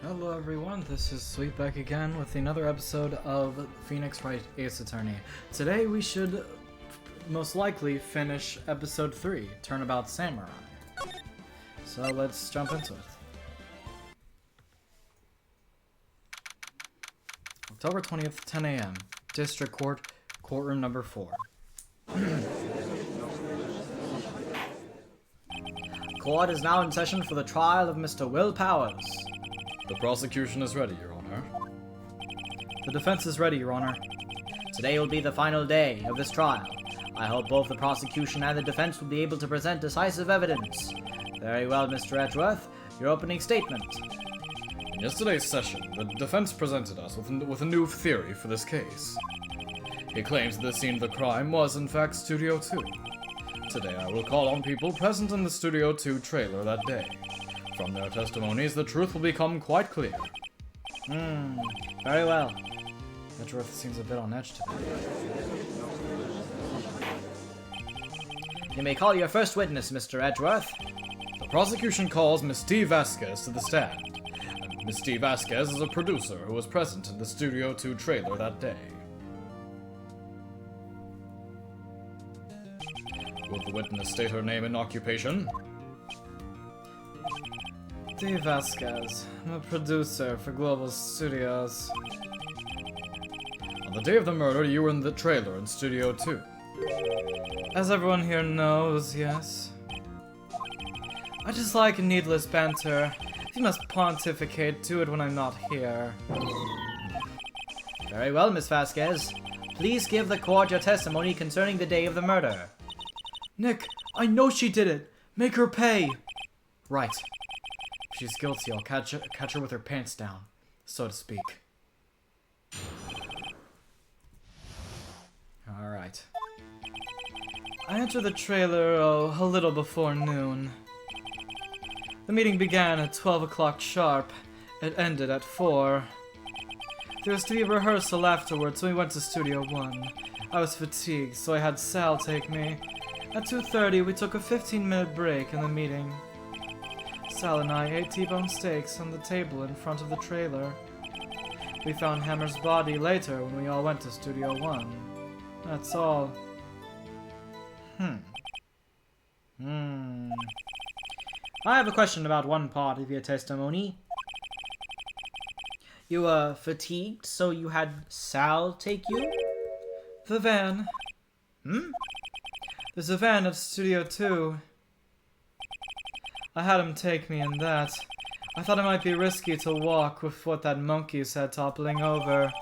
Hello everyone, this is Sweet back again with another episode of Pheonix, Wright, Ace Attorney. Today we should most likely finish episode 3, Turnabout Samurai. So let's jump into it. October 20th, 10 a.m. District Court, Courtroom number 4. Court is now in session for the trial of Mr. Will Powers. The prosecution is ready, Your Honor. The defense is ready, Your Honor. Today will be the final day of this trial. I hope both the prosecution and the defense will be able to present decisive evidence. Very well, Mr. Edgeworth. Your opening statement. In yesterday's session, the defense presented us with a new theory for this case. He claims that the scene of the crime was, in fact, Studio 2. Today I will call on people present in the Studio 2 trailer that day. From their testimonies, the truth will become quite clear. Very well. Edgeworth seems a bit on edge today. You may call your first witness, Mr. Edgeworth. The prosecution calls Miss D. Vasquez to the stand. And Miss D. Vasquez is a producer who was present in the Studio 2 trailer that day. Will the witness state her name and occupation? D. Vasquez. I'm a producer for Global Studios. On the day of the murder, you were in the trailer in Studio 2. As everyone here knows, yes. I just like needless banter. You must pontificate to it when I'm not here. Very well, Miss Vasquez. Please give the court your testimony concerning the day of the murder. Nick, I know she did it. Make her pay. Right. If she's guilty, I'll catch her with her pants down, so to speak. Alright. I entered the trailer, a little before noon. The meeting began at 12 o'clock sharp. It ended at 4. There was to be a rehearsal afterwards, so we went to Studio 1. I was fatigued, so I had Sal take me. At 2:30, we took a 15-minute break in the meeting. Sal and I ate T-bone steaks on the table in front of the trailer. We found Hammer's body later when we all went to Studio 1. That's all. I have a question about one part of your testimony. You were fatigued, so you had Sal take you? The van. There's a van at Studio 2. I had him take me in that. I thought it might be risky to walk with what that monkey said toppling over.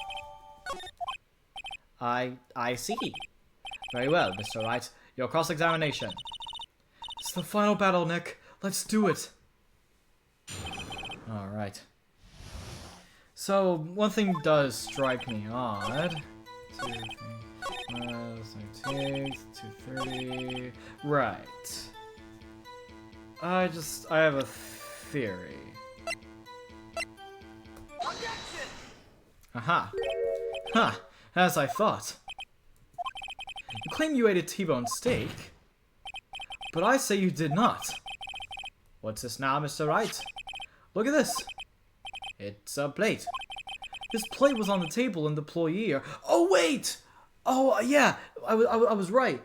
I see. Very well, Mr. Wright. Your cross-examination. It's the final battle, Nick. Let's do it. Alright. So, one thing does strike me odd. 2:30. Right. I have a theory. Aha. Ha! As I thought. You claim you ate a T-bone steak, but I say you did not. What's this now, Mr. Wright? Look at this. It's a plate. This plate was on the table in the employee. Oh, wait! Oh, yeah, I was right.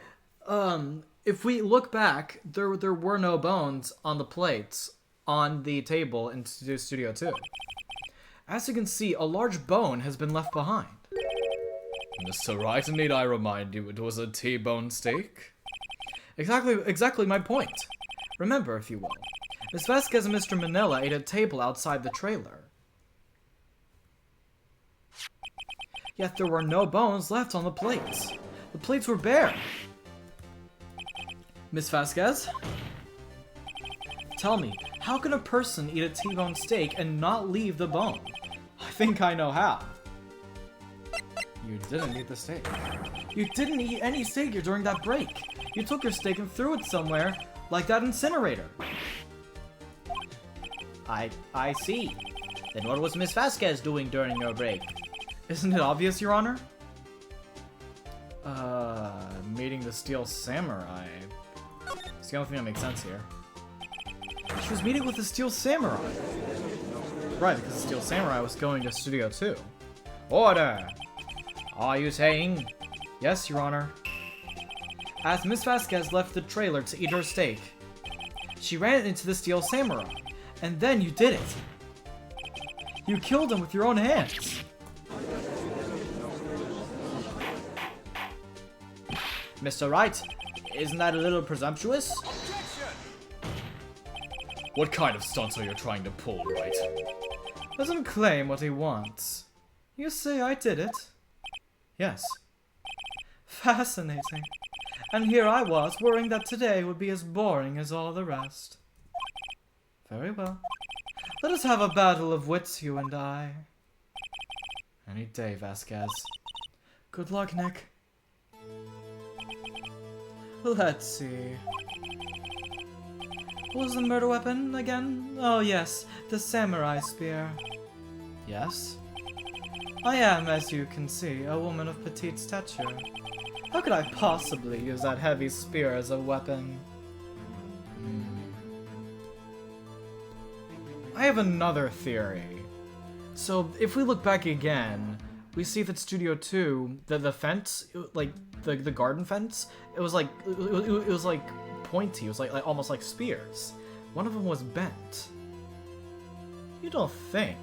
If we look back, there were no bones on the plates on the table in Studio 2. As you can see, a large bone has been left behind. Mr. Wright, need I remind you it was a T-bone steak? Exactly my point. Remember, if you will. Miss Vasquez and Mr. Manila ate at a table outside the trailer. Yet there were no bones left on the plates. The plates were bare. Miss Vasquez? Tell me, how can a person eat a T-bone steak and not leave the bone? I think I know how. You didn't eat the steak. You didn't eat any steak during that break. You took your steak and threw it somewhere, like that incinerator. I see. Then what was Miss Vasquez doing during your break? Isn't it obvious, Your Honor? Meeting the Steel Samurai. It's the only thing that makes sense here. She was meeting with the Steel Samurai. Right, because the Steel Samurai was going to Studio 2. Order! Are you saying? Yes, Your Honor. As Miss Vasquez left the trailer to eat her steak, she ran into the Steel Samurai, and then you did it. You killed him with your own hands. Mr. Wright, isn't that a little presumptuous? What kind of stunts are you trying to pull, Wright? Let him claim what he wants. You say I did it? Yes. Fascinating. And here I was, worrying that today would be as boring as all the rest. Very well. Let us have a battle of wits, you and I. Any day, Vasquez. Good luck, Nick. Let's see. What was the murder weapon again? Oh yes, the samurai spear. Yes? I am, as you can see, a woman of petite stature. How could I possibly use that heavy spear as a weapon? I have another theory. So, if we look back again, we see that Studio 2, the fence, like, the garden fence, it was like pointy, it was like almost like spears. One of them was bent. You don't think?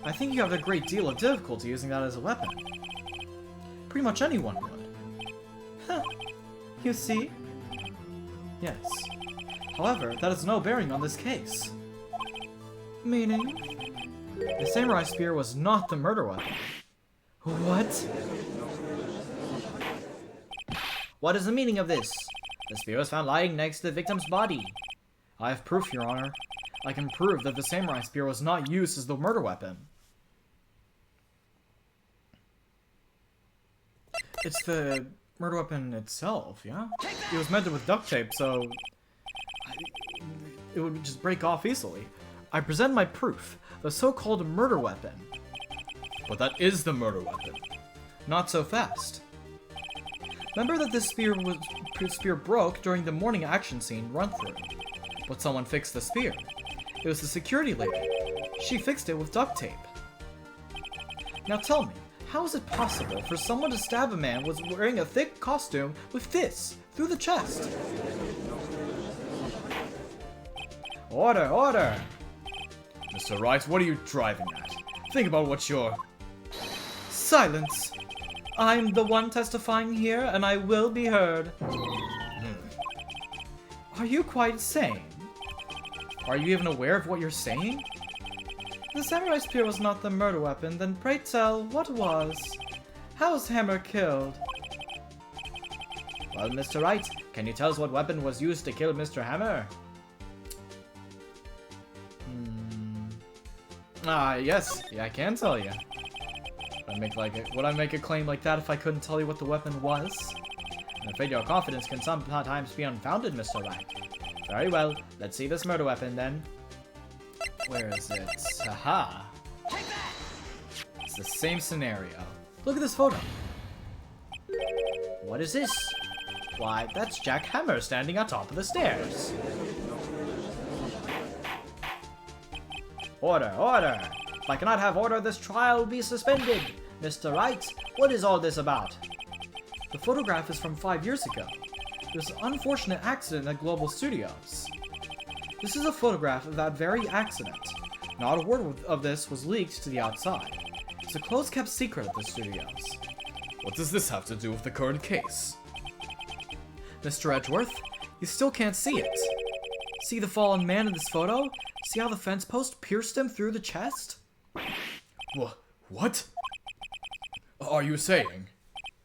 I think you have a great deal of difficulty using that as a weapon. Pretty much anyone would. Huh. You see? Yes. However, that has no bearing on this case. Meaning? The samurai spear was not the murder weapon. What? What is the meaning of this? The spear was found lying next to the victim's body. I have proof, Your Honor. I can prove that the samurai spear was not used as the murder weapon. It's the murder weapon itself, yeah? It was meant with duct tape, so it would just break off easily. I present my proof, the so-called murder weapon. But that is the murder weapon. Not so fast. Remember that this spear broke during the morning action scene run-through. But someone fixed the spear. It was the security lady. She fixed it with duct tape. Now tell me, how is it possible for someone to stab a man was wearing a thick costume with this, through the chest? Order, order! Mr. Wright, what are you driving at? Think about what you're... Silence! I'm the one testifying here, and I will be heard. Are you quite sane? Are you even aware of what you're saying? The samurai spear was not the murder weapon, then pray tell, what was? How was Hammer killed? Well, Mr. Wright, can you tell us what weapon was used to kill Mr. Hammer? Yes, yeah, I can tell you. Would I make a claim like that if I couldn't tell you what the weapon was? I'm afraid your confidence can sometimes be unfounded, Mr. Wright. Very well, let's see this murder weapon then. Where is it? Aha! It's the same scenario. Look at this photo. What is this? Why, that's Jack Hammer standing on top of the stairs. Order, order! If I cannot have order, this trial will be suspended. Mr. Wright, what is all this about? The photograph is from 5 years ago. There was an unfortunate accident at Global Studios. This is a photograph of that very accident. Not a word of this was leaked to the outside. It's a close-kept secret at the studios. What does this have to do with the current case? Mr. Edgeworth, you still can't see it. See the fallen man in this photo? See how the fence post pierced him through the chest? What? Are you saying?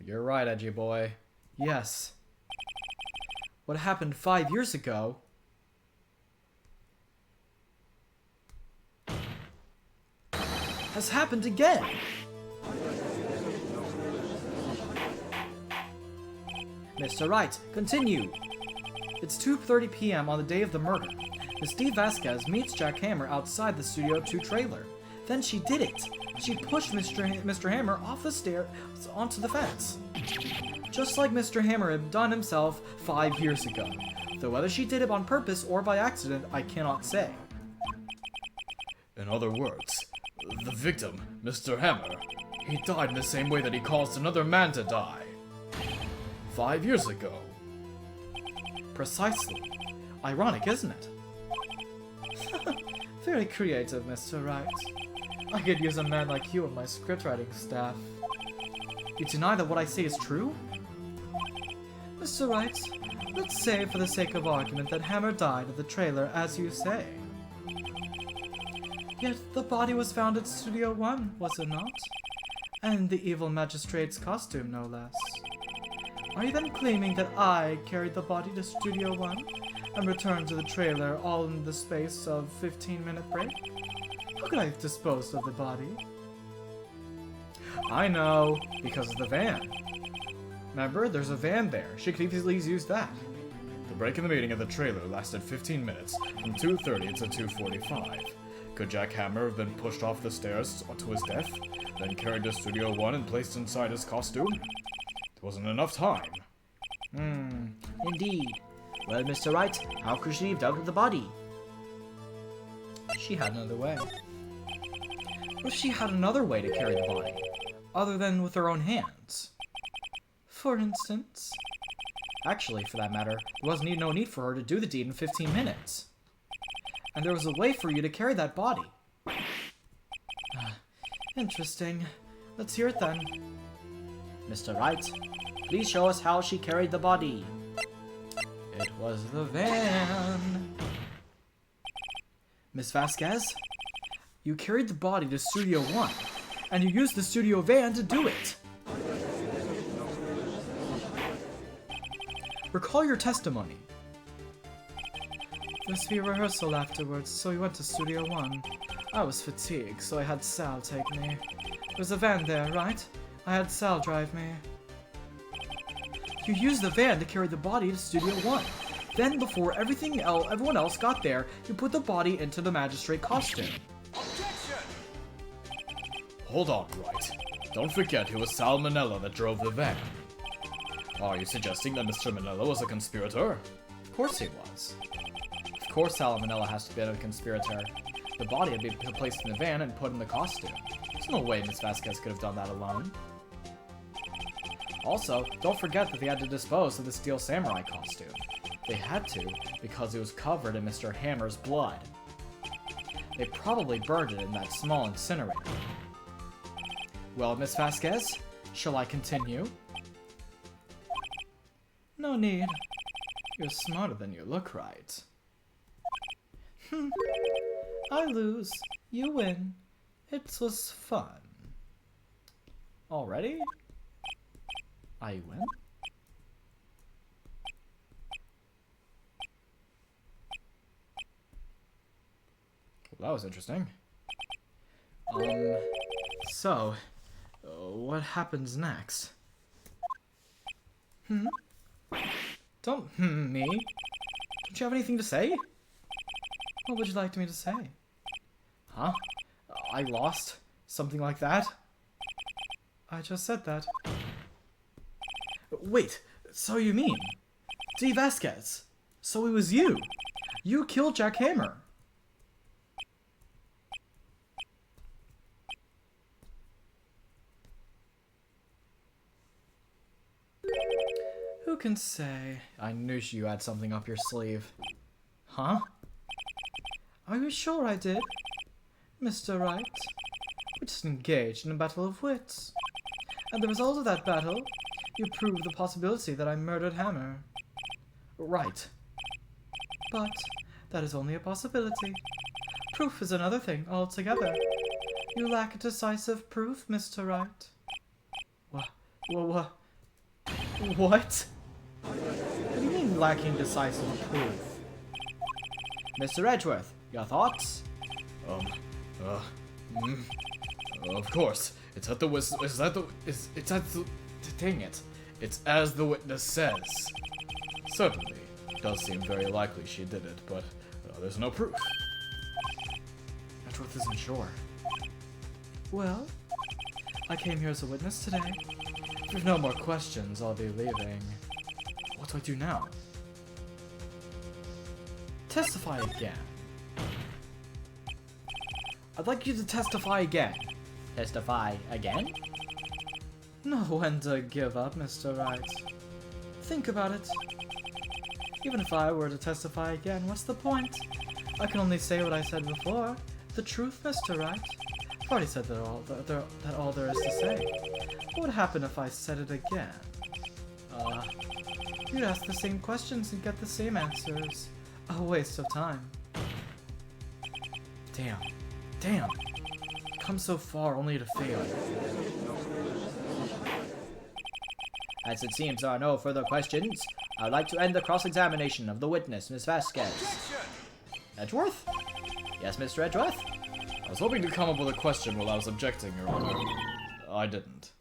You're right, edgy boy. Yes. What happened 5 years ago has happened again. Mr. Wright, continue. It's 2:30 p.m. on the day of the murder. Miss D. Vasquez meets Jack Hammer outside the Studio 2 trailer. Then she did it. She pushed Mr. Hammer off the stairs onto the fence. Just like Mr. Hammer had done himself 5 years ago. Though whether she did it on purpose or by accident, I cannot say. In other words, the victim, Mr. Hammer, he died in the same way that he caused another man to die. 5 years ago. Precisely. Ironic, isn't it? Very creative, Mr. Wright. I could use a man like you on my scriptwriting staff. You deny that what I say is true? Mr. Wright, let's say for the sake of argument that Hammer died at the trailer as you say. Yet the body was found at Studio 1, was it not? And the evil magistrate's costume, no less. Are you then claiming that I carried the body to Studio 1 and returned to the trailer all in the space of 15-minute break? How could I have disposed of the body? I know, because of the van. Remember, there's a van there. She could easily use that. The break in the meeting at the trailer lasted 15 minutes, from 2:30 to 2:45. Could Jack Hammer have been pushed off the stairs to his death, then carried to Studio 1 and placed inside his costume? There wasn't enough time. Indeed. Well, Mr. Wright, how could she have dealt with the body? She had another way. What if she had another way to carry the body, other than with her own hands? For instance? Actually, for that matter, there wasn't no need for her to do the deed in 15 minutes. And there was a way for you to carry that body. Interesting. Let's hear it then. Mr. Wright, please show us how she carried the body. It was the van. Miss Vasquez, you carried the body to Studio 1, and you used the studio van to do it. Recall your testimony. There was to be a rehearsal afterwards, so we went to Studio 1. I was fatigued, so I had Sal take me. There was a van there, right? I had Sal drive me. You used the van to carry the body to Studio 1. Then, before everyone else got there, you put the body into the magistrate costume. Hold on, Wright. Don't forget it was Sal Manella that drove the van. Are you suggesting that Mr. Manella was a conspirator? Of course he was. Of course Sal Manella has to be a conspirator. The body had been placed in the van and put in the costume. There's no way Miss Vasquez could have done that alone. Also, don't forget that they had to dispose of the Steel Samurai costume. They had to, because it was covered in Mr. Hammer's blood. They probably burned it in that small incinerator. Well, Miss Vasquez, shall I continue? No need. You're smarter than you look, right? I lose. You win. It was fun. Already? I win? Well, that was interesting. So, what happens next? Don't me. Don't you have anything to say? What would you like me to say? Huh? I lost? Something like that? I just said that. Wait, so you mean? D. Vasquez. So it was you. You killed Jack Hammer. Who can say? I knew you had something up your sleeve. Huh? Are you sure I did? Mr. Wright? We just engaged in a battle of wits. And the result of that battle, you proved the possibility that I murdered Hammer. Right. But that is only a possibility. Proof is another thing altogether. You lack decisive proof, Mr. Wright. What? What do you mean lacking decisive proof? Mr. Edgeworth, your thoughts? Of course. It's at the dang it. It's as the witness says. Certainly. It does seem very likely she did it, but there's no proof. Edgeworth isn't sure. Well, I came here as a witness today. If you've no more questions, I'll be leaving. What do I do now? Testify again. I'd like you to testify again. Testify again? Know when to give up, Mr. Wright. Think about it. Even if I were to testify again, what's the point? I can only say what I said before. The truth, Mr. Wright. I've already said that all there is to say. What would happen if I said it again? You'd ask the same questions and get the same answers. A waste of time. Damn. Come so far only to fail. As it seems there are no further questions, I would like to end the cross-examination of the witness, Miss Vasquez. Edgeworth? Yes, Mr. Edgeworth? I was hoping to come up with a question while I was objecting, Your Honor. I didn't.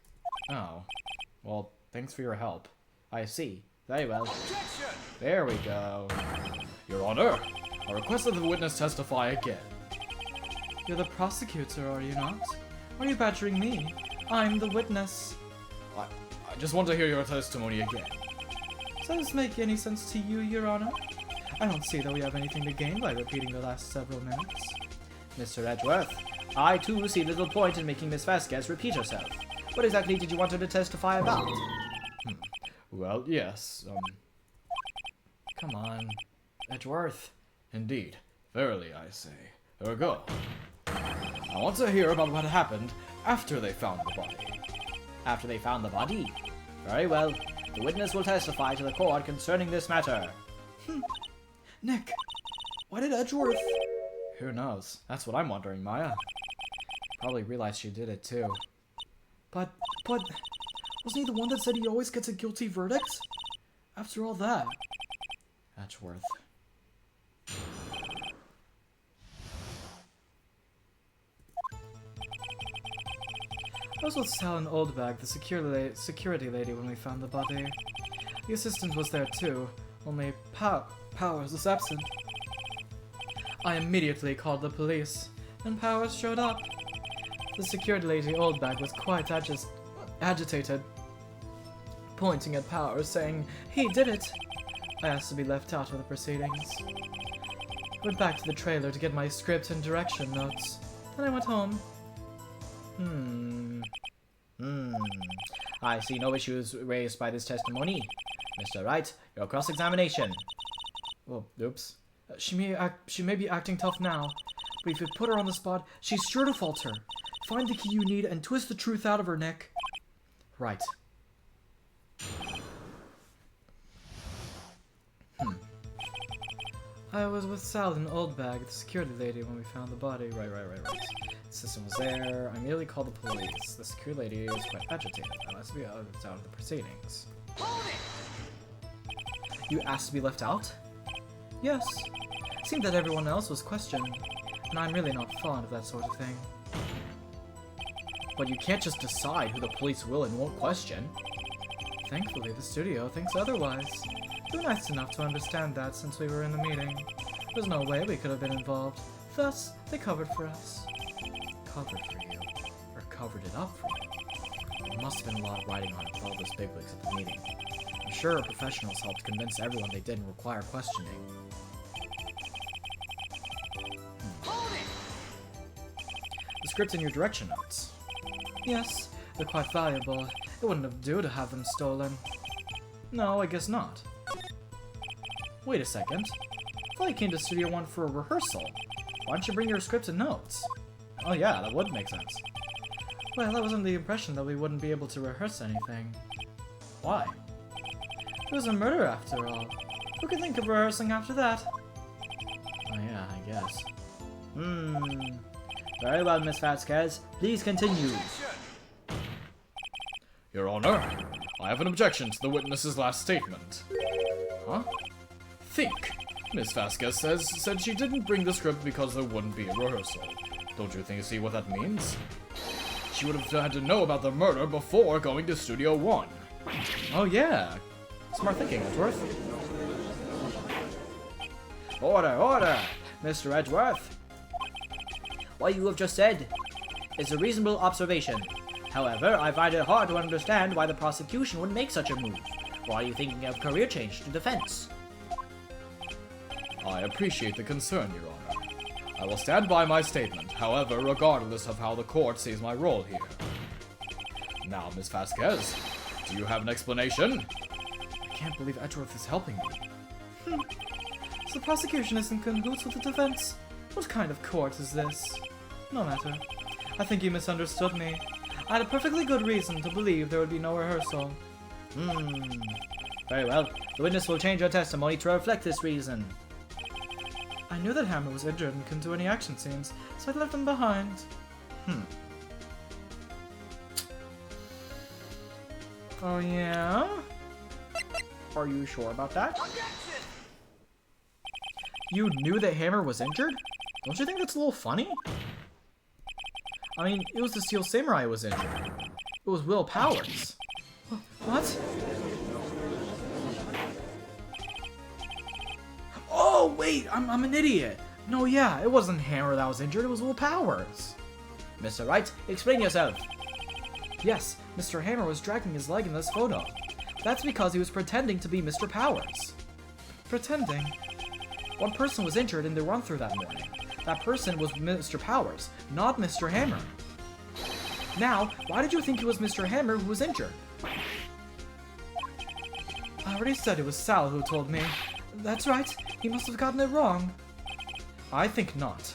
Oh. Well, thanks for your help. I see. Very well. There we go. Your Honor, I request that the witness testify again. You're the prosecutor, are you not? Are you badgering me? I'm the witness. I just want to hear your testimony again. Does this make any sense to you, Your Honor? I don't see that we have anything to gain by repeating the last several minutes. Mr. Edgeworth, I too see little point in making Miss Vasquez repeat herself. What exactly did you want her to testify about? Well, yes, Come on, Edgeworth. Indeed. Verily, I say. Ergo. I want to hear about what happened after they found the body. After they found the body? Very well. The witness will testify to the court concerning this matter. Nick, why did Edgeworth... Who knows? That's what I'm wondering, Maya. Probably realized she did it too. But, wasn't he the one that said he always gets a guilty verdict? After all that. Edgeworth. I was with Sal and Oldbag, the security lady, when we found the body. The assistant was there too, only Powers was absent. I immediately called the police, and Powers showed up. The security lady Oldbag was quite agitated, pointing at Powers, saying, "He did it!" I asked to be left out of the proceedings. Went back to the trailer to get my script and direction notes. Then I went home. I see no issues raised by this testimony. Mr. Wright, your cross-examination. Well, oops. She may be acting tough now, but if you put her on the spot, she's sure to falter. Find the key you need and twist the truth out of her, Nick. Right. I was with Sal and Oldbag, the security lady, when we found the body. Right. The system was there. I immediately called the police. The security lady was quite agitated. I asked to be out of the proceedings. You asked to be left out? Yes. It seemed that everyone else was questioned, and I'm really not fond of that sort of thing. But you can't just decide who the police will and won't question. Thankfully, the studio thinks otherwise. They were nice enough to understand that since we were in the meeting. There's no way we could have been involved. Thus, they covered for us. Covered for you? Or covered it up for you? There must have been a lot of writing on it with all those bigwigs at the meeting. I'm sure our professionals helped convince everyone they didn't require questioning. The script and your direction notes. Yes, they're quite valuable. It wouldn't do to have them stolen. No, I guess not. Wait a second. I thought you came to Studio One for a rehearsal. Why don't you bring your script and notes? Oh yeah, that would make sense. Well, I was under the impression that we wouldn't be able to rehearse anything. Why? It was a murder after all. Who could think of rehearsing after that? Oh yeah, I guess. Very well, Miss Vasquez. Please continue. Your Honor, I have an objection to the witness's last statement. Huh? Think. Miss Vasquez said she didn't bring the script because there wouldn't be a rehearsal. Don't you see what that means? She would have had to know about the murder before going to Studio One. Oh yeah. Smart thinking, Edgeworth. Order! Mr. Edgeworth! What you have just said is a reasonable observation. However, I find it hard to understand why the prosecution would make such a move. Why are you thinking of career change to defense? I appreciate the concern, Your Honor. I will stand by my statement, however, regardless of how the court sees my role here. Now, Miss Vasquez, do you have an explanation? I can't believe Edgeworth is helping me. So the prosecution is in cahoots with the defense? What kind of court is this? No matter. I think you misunderstood me. I had a perfectly good reason to believe there would be no rehearsal. Very well. The witness will change her testimony to reflect this reason. I knew that Hammer was injured and couldn't do any action scenes, so I left him behind. Oh yeah? Are you sure about that? You knew that Hammer was injured? Don't you think that's a little funny? I mean, it was the Steel Samurai who was injured. It was Will Powers. What? Oh, wait! I'm an idiot! No, yeah, it wasn't Hammer that was injured, it was Will Powers. Mr. Wright, explain yourself. Yes, Mr. Hammer was dragging his leg in this photo. That's because he was pretending to be Mr. Powers. Pretending? One person was injured in the run-through that morning. That person was Mr. Powers, not Mr. Hammer. Now, why did you think it was Mr. Hammer who was injured? I already said it was Sal who told me. That's right, he must have gotten it wrong. I think not.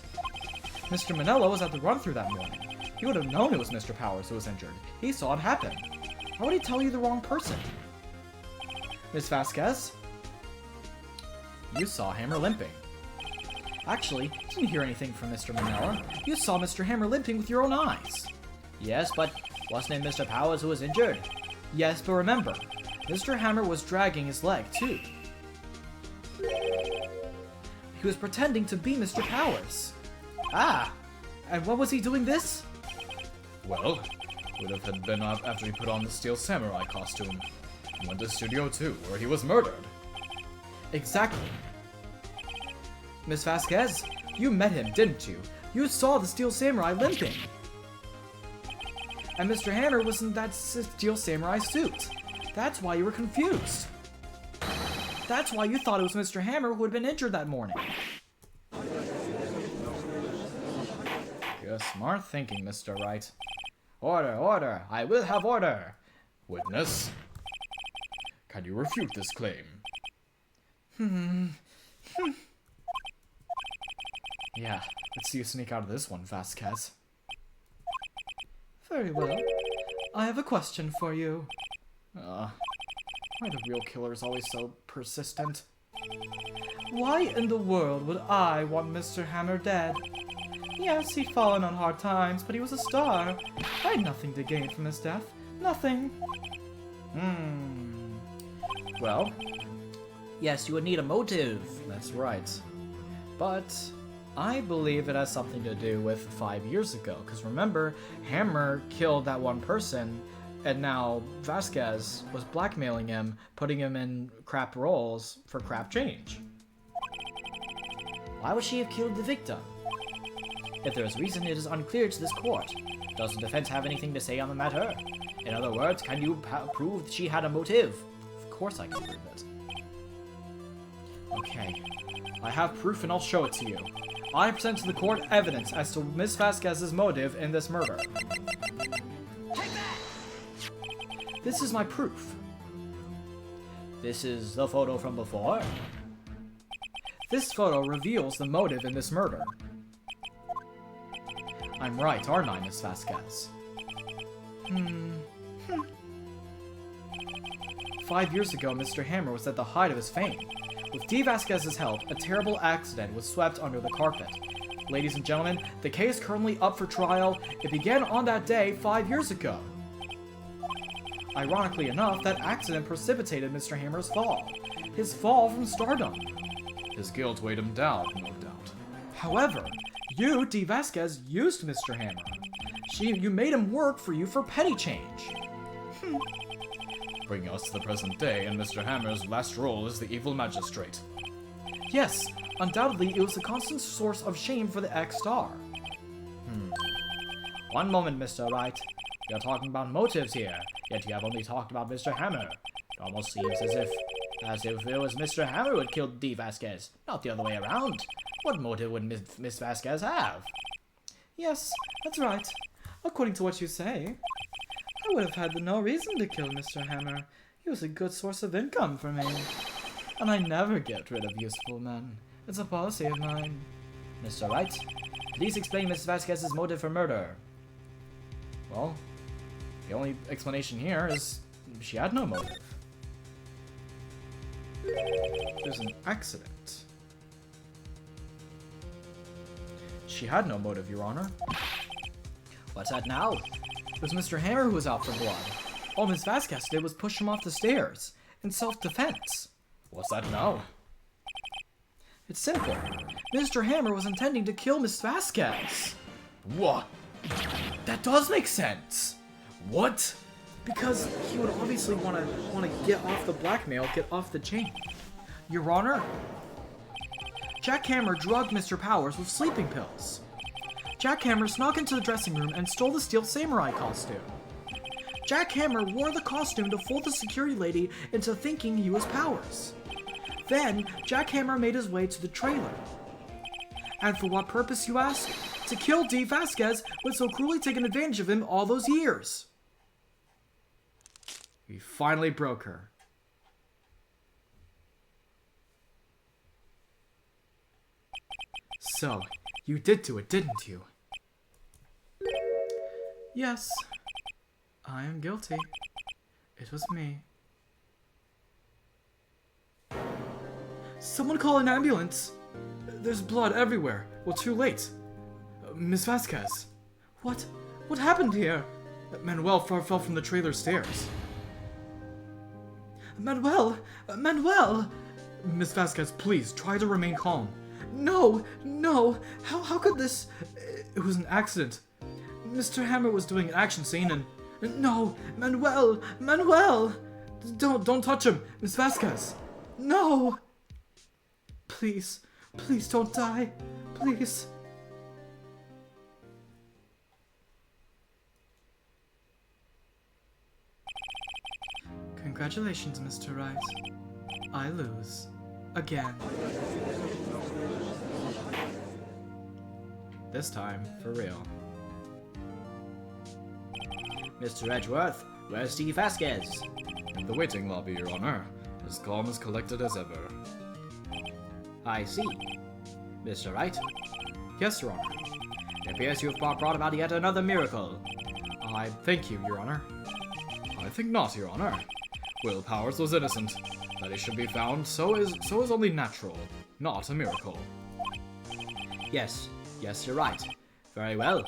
Mr. Manella was at the run-through that morning. He would have known it was Mr. Powers who was injured. He saw it happen. Why would he tell you the wrong person? Miss Vasquez? You saw Hammer limping. Actually, you didn't hear anything from Mr. Manella. You saw Mr. Hammer limping with your own eyes. Yes, but wasn't it Mr. Powers who was injured? Yes, but remember, Mr. Hammer was dragging his leg, too. He was pretending to be Mr. Powers. Ah! And what was he doing this? Well, would have been after he put on the Steel Samurai costume and went to Studio 2, where he was murdered. Exactly. Miss Vasquez, you met him, didn't you? You saw the Steel Samurai limping. And Mr. Hammer was in that Steel Samurai suit. That's why you were confused. That's why you thought it was Mr. Hammer who had been injured that morning. Good smart thinking, Mr. Wright. Order, order! I will have order! Witness, can you refute this claim? Yeah, let's see you sneak out of this one, Vasquez. Very well. I have a question for you. Why are the real killers always so persistent? Why in the world would I want Mr. Hammer dead? Yes, he'd fallen on hard times, but he was a star. I had nothing to gain from his death. Nothing. Well, Yes, you would need a motive. that's right. But I believe it has something to do with 5 years ago. Because remember, Hammer killed that one person, and now Vasquez was blackmailing him, putting him in crap roles for crap change. Why would she have killed the victim? If there is reason, it is unclear to this court. Does the defense have anything to say on the matter? In other words, can you prove she had a motive? Of course I can prove it. Okay. I have proof and I'll show it to you. I present to the court evidence as to Miss Vasquez's motive in this murder. This is my proof. This is the photo from before. This photo reveals the motive in this murder. I'm right, aren't I, Miss Vasquez? 5 years ago, Mr. Hammer was at the height of his fame. With D. Vasquez's help, a terrible accident was swept under the carpet. Ladies and gentlemen, the case currently up for trial. It began on that day 5 years ago. Ironically enough, that accident precipitated Mr. Hammer's fall. His fall from stardom. His guilt weighed him down, no doubt. However, you, D. Vasquez, used Mr. Hammer. You made him work for you for petty change. Bringing us to the present day, and Mr. Hammer's last role as the evil magistrate. Yes, undoubtedly it was a constant source of shame for the ex-star. One moment, Mr. Wright. You're talking about motives here, yet you have only talked about Mr. Hammer. It almost seems as if it was Mr. Hammer who had killed D. Vasquez, not the other way around. What motive would Miss Vasquez have? Yes, that's right. According to what you say, I would have had no reason to kill Mr. Hammer. He was a good source of income for me. And I never get rid of useful men. It's a policy of mine. Mr. Wright, please explain Miss Vasquez's motive for murder. Well, the only explanation here is she had no motive. There's an accident. She had no motive, Your Honor. What's that now? It was Mr. Hammer who was out for blood. All Miss Vasquez did was push him off the stairs, in self-defense. What's that now? It's simple. Mr. Hammer was intending to kill Miss Vasquez. What? That does make sense. What? Because he would obviously want to get off the blackmail, get off the chain. Your Honor, Jack Hammer drugged Mr. Powers with sleeping pills. Jack Hammer snuck into the dressing room and stole the Steel Samurai costume. Jack Hammer wore the costume to fool the security lady into thinking he was Powers. Then, Jack Hammer made his way to the trailer. And for what purpose, you ask? To kill Dee Vasquez, who had so cruelly taken advantage of him all those years. He finally broke her. So, you did do it, didn't you? Yes. I am guilty. It was me. Someone call an ambulance! There's blood everywhere. Well, too late. Miss Vasquez. What? What happened here? Manuel fell from the trailer stairs. Manuel! Manuel! Miss Vasquez, please, try to remain calm. No! No! How could this... It was an accident. Mr. Hammer was doing an action scene and... No! Manuel! Manuel! Don't touch him! Miss Vasquez! No! Please. Please don't die. Please. Congratulations, Mr. Wright. I lose. Again. This time, for real. Mr. Edgeworth, where's Steve Vasquez? In the waiting lobby, Your Honor. As calm as collected as ever. I see. Mr. Wright, Yes, Your Honor. it appears you've brought about yet another miracle. I thank you, Your Honor. I think not, Your Honor. Will Powers was innocent. That he should be found, so is only natural, not a miracle. Yes, you're right. Very well.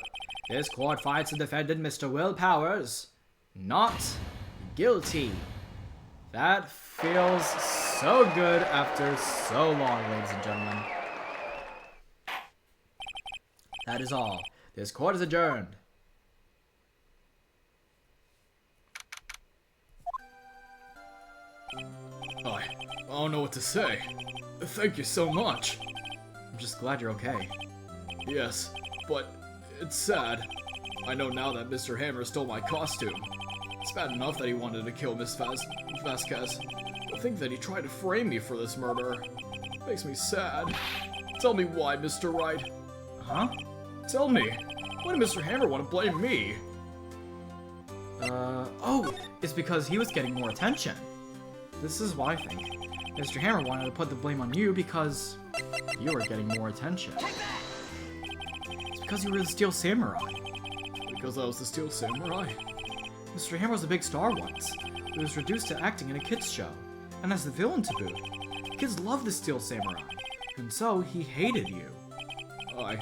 This court finds the defendant, Mr. Will Powers, not guilty. That feels so good after so long, ladies and gentlemen. That is all. This court is adjourned. I don't know what to say. Thank you so much. I'm just glad you're okay. Yes, but it's sad. I know now that Mr. Hammer stole my costume. It's bad enough that he wanted to kill Miss Vasquez. To think that he tried to frame me for this murder makes me sad. Tell me why, Mr. Wright. Huh? Tell me, why did Mr. Hammer want to blame me? Oh, it's because he was getting more attention. This is why I think. Mr. Hammer wanted to put the blame on you because you were getting more attention. It's because you were the Steel Samurai. Because I was the Steel Samurai? Mr. Hammer was a big star once. He was reduced to acting in a kids' show, and as the villain to boot. Kids loved the Steel Samurai, and so he hated you. I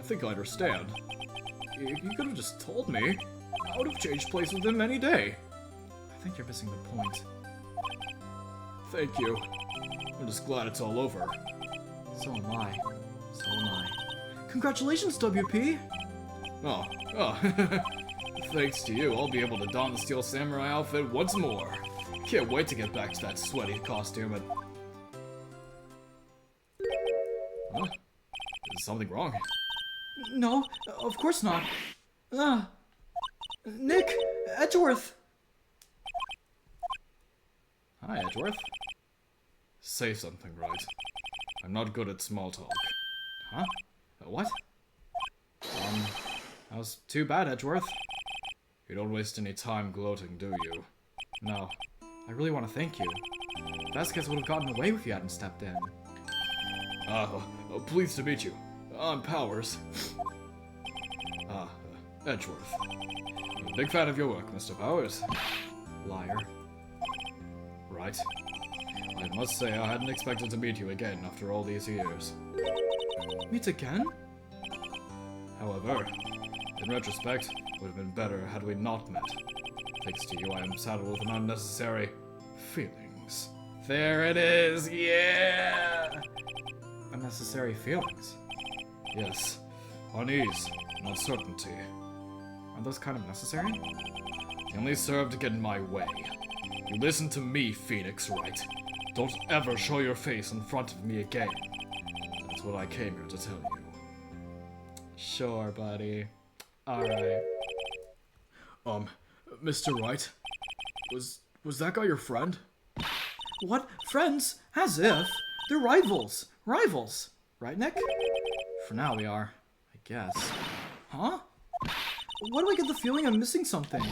think I understand. You could have just told me. I would have changed places with him any day. I think you're missing the point. Thank you. I'm just glad it's all over. So am I. So am I. Congratulations, WP! Oh. Thanks to you, I'll be able to don the Steel Samurai outfit once more. Can't wait to get back to that sweaty costume and... Huh? Is something wrong? No, of course not. Nick! Edgeworth! Hi, Edgeworth. Say something, Wright. I'm not good at small talk. Huh? What? That was too bad, Edgeworth. You don't waste any time gloating, do you? No. I really want to thank you. Vasquez would have gotten away if you hadn't stepped in. Pleased to meet you. I'm Powers. Edgeworth. I'm a big fan of your work, Mr. Powers. Liar. Right. I must say I hadn't expected to meet you again after all these years. Meet again? However, in retrospect, it would have been better had we not met. Thanks to you, I am saddled with an unnecessary feelings. There it is, yeah! Unnecessary feelings. Yes, unease and uncertainty. Are those kind of necessary? They only serve to get in my way. You listen to me, Pheonix, Wright. Don't ever show your face in front of me again. That's what I came here to tell you. Sure, buddy. Alright. Mr. Wright? Was that guy your friend? What? Friends? As if. They're rivals. Rivals. Right, Nick? For now we are. I guess. Huh? Why do I get the feeling I'm missing something?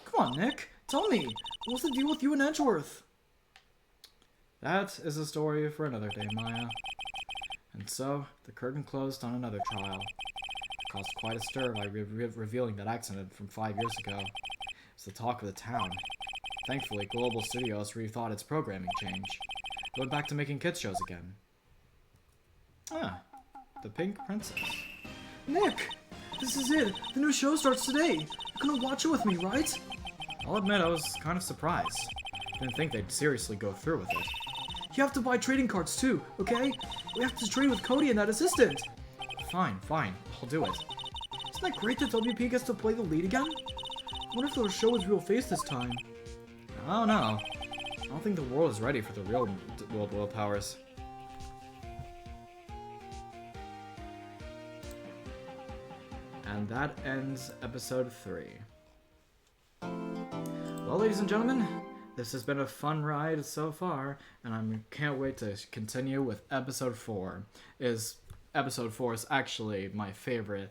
Come on, Nick. Tell me. What's the deal with you and Edgeworth? That is a story for another day, Maya. And so, the curtain closed on another trial. It caused quite a stir by revealing that accident from 5 years ago. It was the talk of the town. Thankfully, Global Studios rethought its programming change. It went back to making kids shows again. Ah, the Pink Princess. Nick! This is it! The new show starts today! You're gonna watch it with me, right? I'll admit I was kind of surprised. Didn't think they'd seriously go through with it. You have to buy trading cards too, okay? We have to trade with Cody and that assistant! Fine, I'll do it. Isn't that great that WP gets to play the lead again? I wonder if they'll show his real face this time. I don't know. I don't think the world is ready for the real Will Powers. And that ends episode 3. Well, ladies and gentlemen, this has been a fun ride so far, and I can't wait to continue with episode 4. Episode 4 is actually my favorite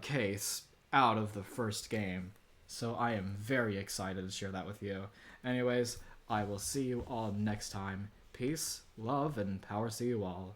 case out of the first game, so I am very excited to share that with you. Anyways, I will see you all next time. Peace, love, and power to you all.